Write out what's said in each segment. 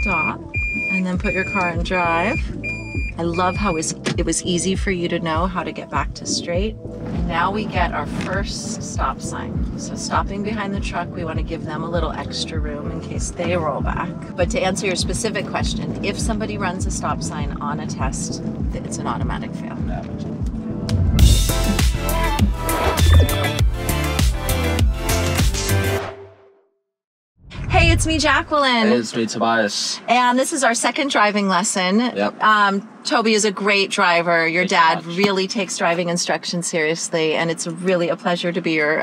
stop, and then put your car in drive. I love how it was easy for you to know how to get back to straight. And now we get our first stop sign. So stopping behind the truck, we want to give them a little extra room in case they roll back. But to answer your specific question, if somebody runs a stop sign on a test, it's an automatic fail. Hey, it's me, Jacqueline. Hey, it's me, Tobias. And this is our second driving lesson. Yep. Toby is a great driver. Your dad really takes driving instruction seriously, and it's really a pleasure to be your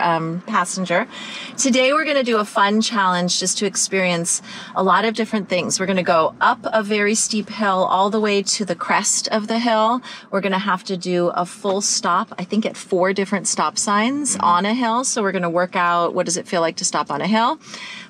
passenger. Today we're going to do a fun challenge just to experience a lot of different things. We're going to go up a very steep hill all the way to the crest of the hill. We're going to have to do a full stop, I think at 4 different stop signs on a hill. So we're going to work out what does it feel like to stop on a hill.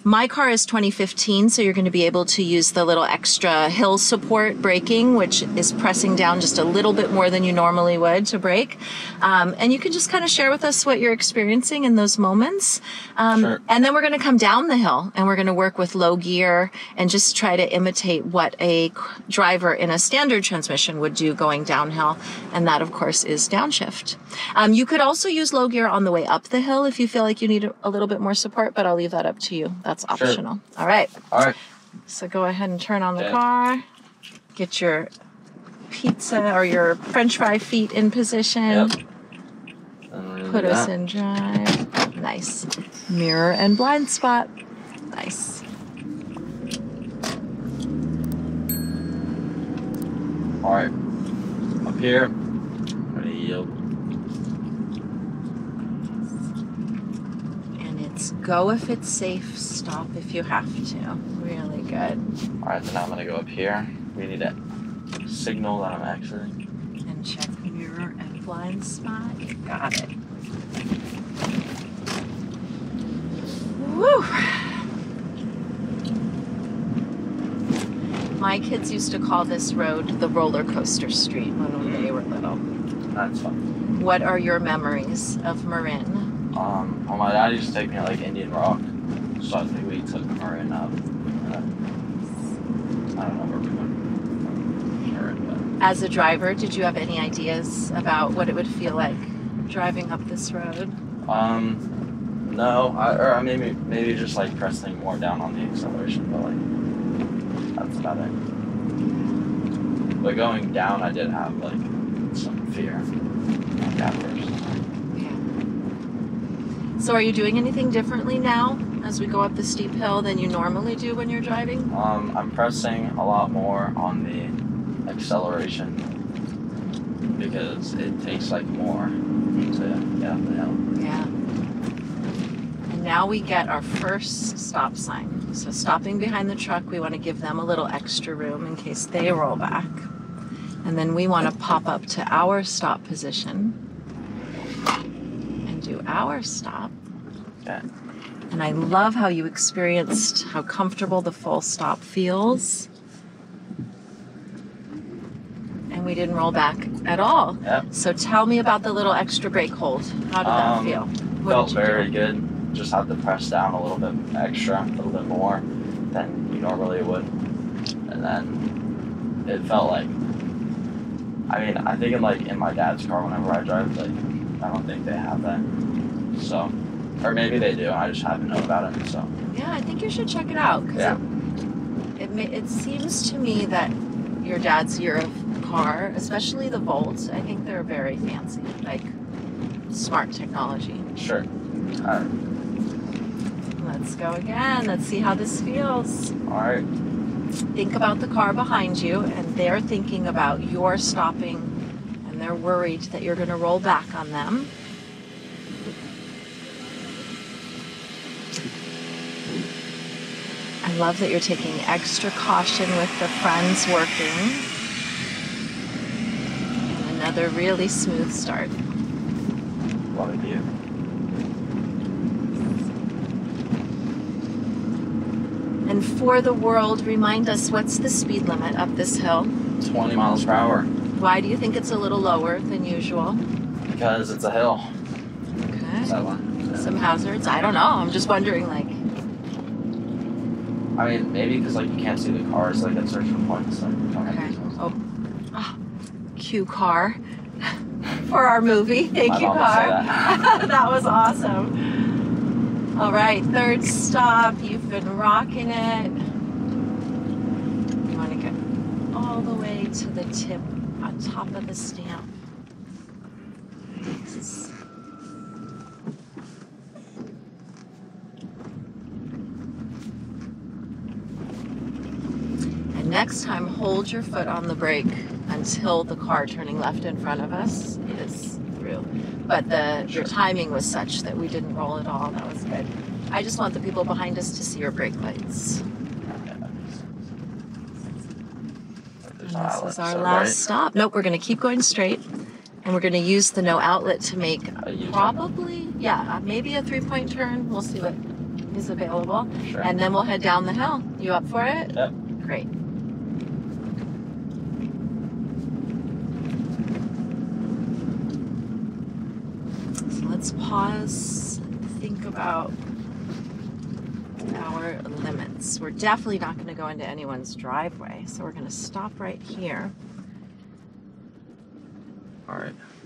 My car is 2015, so you're going to be able to use the little extra hill support braking, which is pressing down just a little bit more than you normally would to brake. And you can just kind of share with us what you're experiencing in those moments. Sure. And then we're going to come down the hill and we're going to work with low gear and just try to imitate what a driver in a standard transmission would do going downhill. And that, of course, is downshift. You could also use low gear on the way up the hill if you feel like you need a little bit more support, but I'll leave that up to you. That's optional. Sure. All right. All right. So go ahead and turn on the car. Get your pizza or your French fry feet in position. Yep. Put us in drive. Nice. Mirror and blind spot. Nice. All right. Up here. Ready to yield. Go if it's safe, stop if you have to. Really good. All right, then I'm gonna go up here. We need a signal that I'm exiting. And check mirror and blind spot. You got it. Woo! My kids used to call this road the roller coaster street when they were little. That's fun. What are your memories of Marin? Well, my dad used to take me to like Indian Rock, so I think we took Marin up. I don't know where we went. Marin, but. As a driver, did you have any ideas about what it would feel like driving up this road? No, or maybe just like pressing more down on the acceleration, but like that's about it. But going down, I did have like some fear, like at first. So are you doing anything differently now as we go up the steep hill than you normally do when you're driving? I'm pressing a lot more on the acceleration because it takes like more to get up the hill. Yeah. And now we get our first stop sign. So stopping behind the truck, we want to give them a little extra room in case they roll back. And then we want to pop up to our stop position. Do our stop. Okay. And I love how you experienced how comfortable the full stop feels. And we didn't roll back at all. Yep. So tell me about the little extra brake hold. How did that feel? Felt very good. Just had to press down a little bit extra, a little bit more than you normally would. And then it felt like, I mean, I think in my dad's car whenever I drive, like, I don't think they have that, so, or maybe they do, I just haven't known about it, so. Yeah, I think you should check it out, because it seems to me that your dad's year of car, especially the Volts, I think they're very fancy, like smart technology. Sure. All right. Let's go again, let's see how this feels. All right. Think about the car behind you, and they're thinking about your stopping. They're worried that you're going to roll back on them. I love that you're taking extra caution with the friends working. And another really smooth start. What a view. And for the world, remind us, what's the speed limit up this hill? 20 miles per hour. Why do you think it's a little lower than usual? Because it's a hill. Okay. Is that one? Some hazards? I don't know. I'm just wondering, like. I mean, maybe because like you can't see the cars like at certain points. Like, okay. Oh, cue car for our movie. Thank you, car. That. That was awesome. All right, third stop. You've been rocking it. You want to get all the way to the tip on top of the stamp. Nice. And next time, hold your foot on the brake until the car turning left in front of us is through. But your timing was such that we didn't roll at all. That was good. I just want the people behind us to see your brake lights. And this is our last stop. Nope, we're going to keep going straight. And we're going to use the no outlet to make probably, maybe a 3-point turn. We'll see what is available. Sure. And then we'll head down the hill. You up for it? Yep. Great. So let's pause and think about our limits. We're definitely not going to go into anyone's driveway, so we're going to stop right here.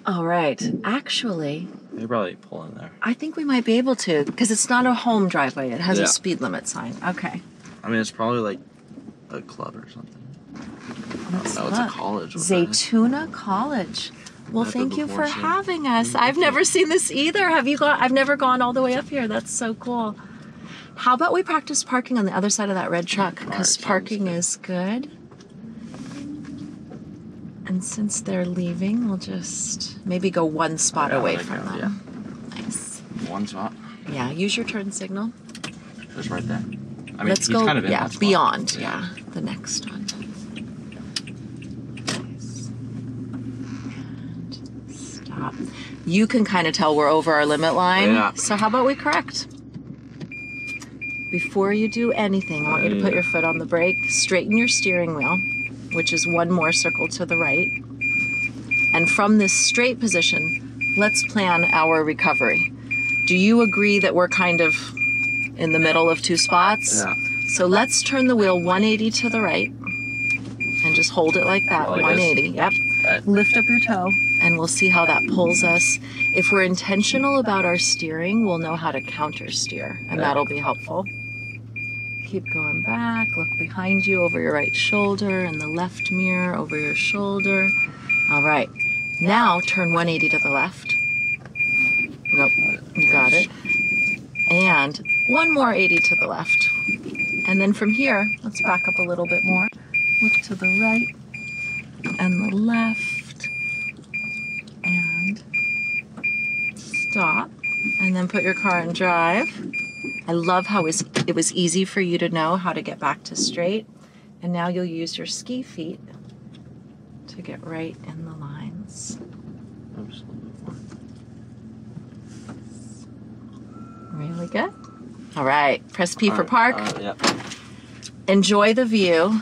All right. Actually, they probably pull in there. I think we might be able to, because it's not a home driveway. It has a speed limit sign. Okay. I mean, it's probably like a club or something. It's a college. Zaytuna College. Well, thank you for having us. I've never seen this either. Have you gone? I've never gone all the way up here. That's so cool. How about we practice parking on the other side of that red truck? Because parking is good. And since they're leaving, we'll just maybe go one spot away from them. Yeah. Nice. One spot? Yeah, use your turn signal. Just right there. I mean, let's go, kind of beyond, the next one. Nice. Stop. You can kind of tell we're over our limit line. Yeah. So how about we correct? Before you do anything, I want you to put your foot on the brake, straighten your steering wheel, which is one more circle to the right. And from this straight position, let's plan our recovery. Do you agree that we're kind of in the middle of two spots? Yeah. So let's turn the wheel 180 to the right and just hold it like that, like 180. Yep. Right. Lift up your toe and we'll see how that pulls us. If we're intentional about our steering, we'll know how to counter steer, and that'll be helpful. Keep going back, look behind you over your right shoulder and the left mirror over your shoulder. All right, now turn 180 to the left. Nope, you got it. And one more 80 to the left. And then from here, let's back up a little bit more. Look to the right and the left and stop. And then put your car in drive. I love how it was easy for you to know how to get back to straight. And now you'll use your ski feet to get right in the lines. Really good. All right, press P for park. Enjoy the view.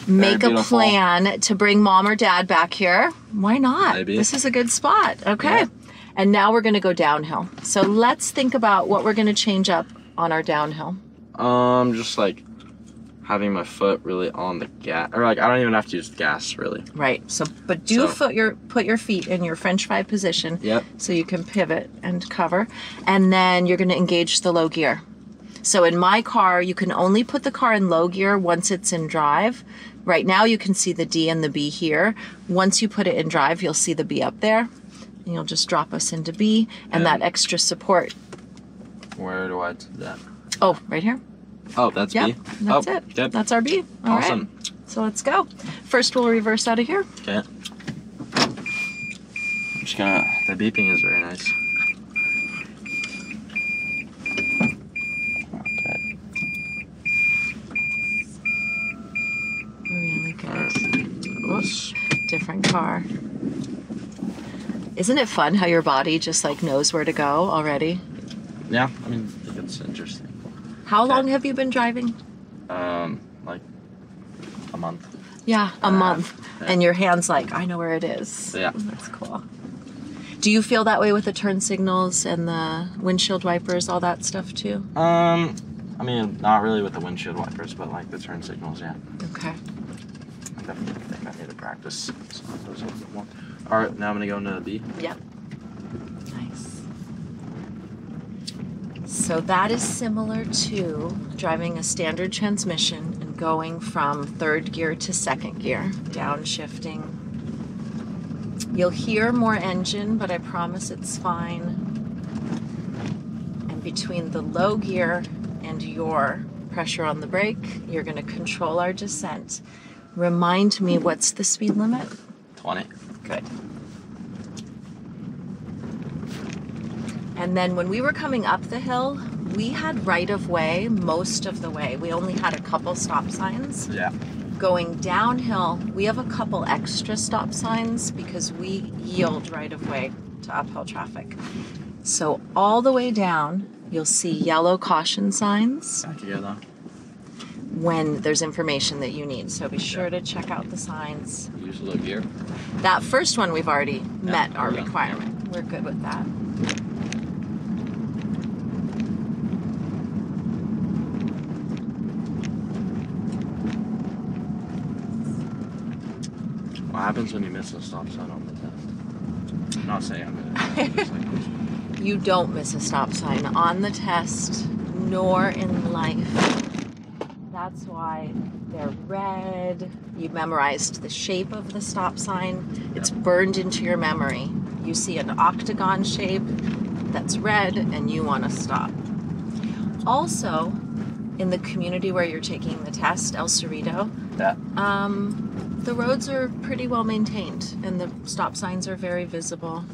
Make a plan to bring mom or dad back here. Why not? Maybe. This is a good spot. Okay. Yeah. And now we're going to go downhill. So let's think about what we're going to change up on our downhill. Just like having my foot really on the gas, or like I don't even have to use the gas really. Right. So, but put your feet in your French fry position. Yep. So you can pivot and cover, and then you're going to engage the low gear. So in my car, you can only put the car in low gear once it's in drive. Right now, you can see the D and the B here. Once you put it in drive, you'll see the B up there. And you'll just drop us into B, and that extra support. Where do I do that? Oh, right here. Oh, that's B? That's it. Yep. That's our B. All awesome. Right. So let's go. First, we'll reverse out of here. Okay. I'm just gonna, the beeping is very nice. Okay. Really good. Whoops. Different car. Isn't it fun how your body just like knows where to go already? Yeah, I mean, I think it's interesting. How long have you been driving? Like a month. Yeah, a month. Yeah. And your hand's like, I know where it is. Yeah. That's cool. Do you feel that way with the turn signals and the windshield wipers, all that stuff too? I mean, not really with the windshield wipers, but like the turn signals, yeah. Okay. I definitely think I need to practice some of those a little bit more. All right, now I'm gonna go into B. Yep. Nice. So that is similar to driving a standard transmission and going from third gear to second gear, downshifting. You'll hear more engine, but I promise it's fine. And between the low gear and your pressure on the brake, you're going to control our descent. Remind me, what's the speed limit? 20. Good. And then when we were coming up the hill, we had right of way most of the way. We only had a couple stop signs. Yeah. Going downhill, we have a couple extra stop signs because we yield right of way to uphill traffic. So all the way down, you'll see yellow caution signs Back together. when there's information that you need. So be sure to check out the signs. Use low gear. That first one we've already met our we're done. requirement. We're good with that. What happens when you miss a stop sign on the test? I'm not saying I'm gonna. Just like, You don't miss a stop sign on the test, nor in life. That's why they're red. You memorized the shape of the stop sign. It's burned into your memory. You see an octagon shape that's red and you want to stop. Also, in the community where you're taking the test, El Cerrito, yeah. the roads are pretty well maintained and the stop signs are very visible.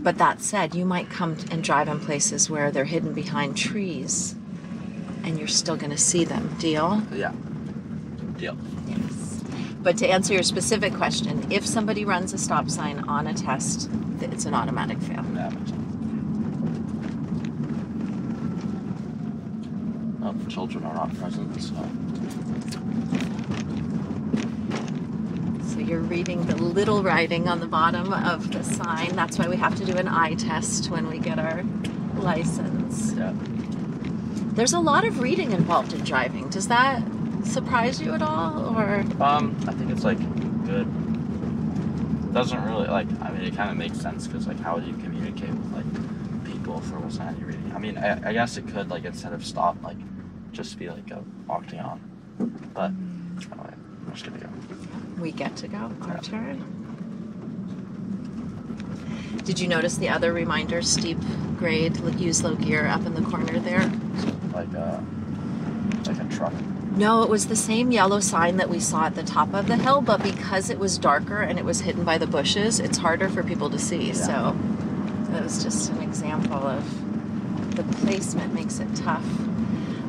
But that said, you might come and drive in places where they're hidden behind trees and you're still going to see them. Deal? Yeah. Deal. Yes. But to answer your specific question, if somebody runs a stop sign on a test, it's an automatic fail. Yeah. Oh, children are not present, so. So you're reading the little writing on the bottom of the sign. That's why we have to do an eye test when we get our license. Yeah. There's a lot of reading involved in driving. Does that surprise you at all, or? I think it's like good. It doesn't really like. I mean, it kind of makes sense because like, how do you communicate with like people if there wasn't any reading? I mean, I guess it could like instead of stop like just be like a octagon, but anyway, I'm just gonna go. We get to go. Our turn. Did you notice the other reminder? Steep grade. Use low gear up in the corner there. Like a truck. No, it was the same yellow sign that we saw at the top of the hill, but because it was darker and it was hidden by the bushes, it's harder for people to see. Yeah. So that was just an example of the placement makes it tough.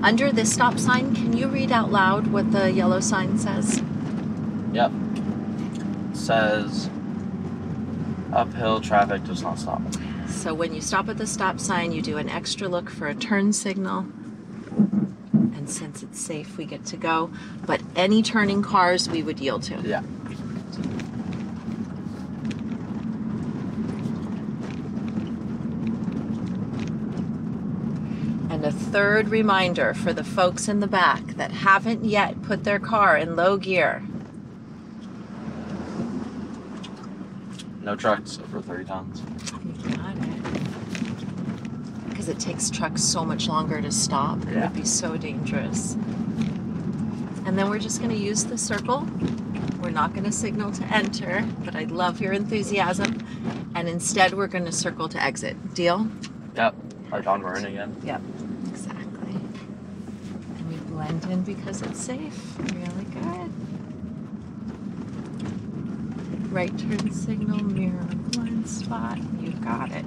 Under this stop sign, can you read out loud what the yellow sign says? Yep. It says uphill traffic does not stop. So when you stop at the stop sign, you do an extra look for a turn signal. And since it's safe, we get to go. But any turning cars, we would yield to. Yeah. And a third reminder for the folks in the back that haven't yet put their car in low gear. No trucks over 30 tons. You got it. Because it takes trucks so much longer to stop. It would be so dangerous. And then we're just going to use the circle. We're not going to signal to enter, but I love your enthusiasm. And instead, we're going to circle to exit. Deal? Yep. Like on Vern again. Yep. Exactly. And we blend in because it's safe. Really good. Right turn signal, mirror blind spot. You got it.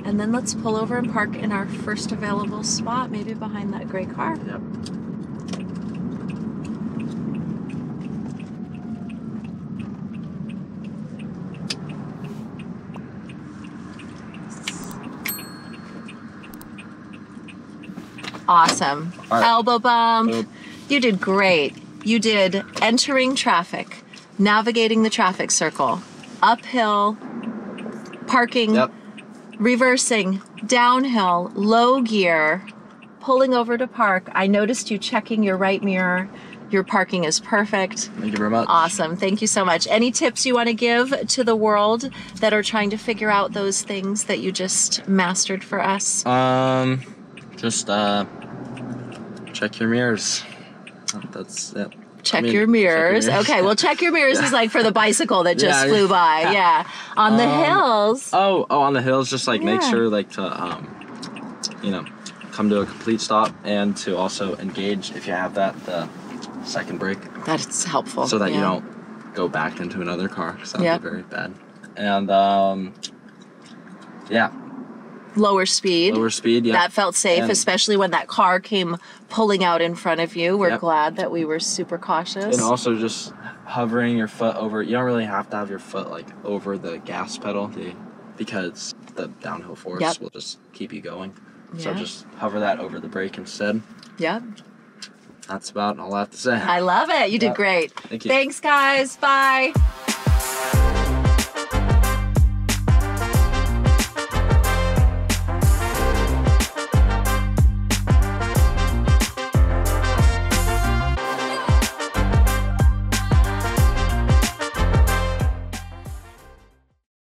And then let's pull over and park in our first available spot, maybe behind that gray car. Yep. Awesome. Right. Elbow bump. You did great. You did entering traffic, navigating the traffic circle, uphill, parking, Yep. reversing, downhill, low gear, pulling over to park. I noticed you checking your right mirror. Your parking is perfect. Thank you very much. Awesome. Thank you so much. Any tips you want to give to the world that are trying to figure out those things that you just mastered for us? Just check your mirrors. That's it. Check your mirrors. Okay, well, check your mirrors is like for the bicycle that just flew by. Yeah. On the hills. Oh, on the hills, just like make Yeah. sure like to you know, come to a complete stop, and to also engage, if you have that, the second brake, That's helpful. so that you yeah. don't go back into another car, because that would Yep. be very bad. And yeah, Lower speed. lower speed. Yeah, That felt safe, And- especially when that car came pulling out in front of you. We're Yep. glad that we were super cautious. And also just hovering your foot over. You don't really have to have your foot like over the gas pedal, because the downhill force Yep. will just keep you going. So Yeah. just hover that over the brake instead. Yep. That's about all I have to say. I love it. You did Yep. great. Thank you. Thanks, guys. Bye.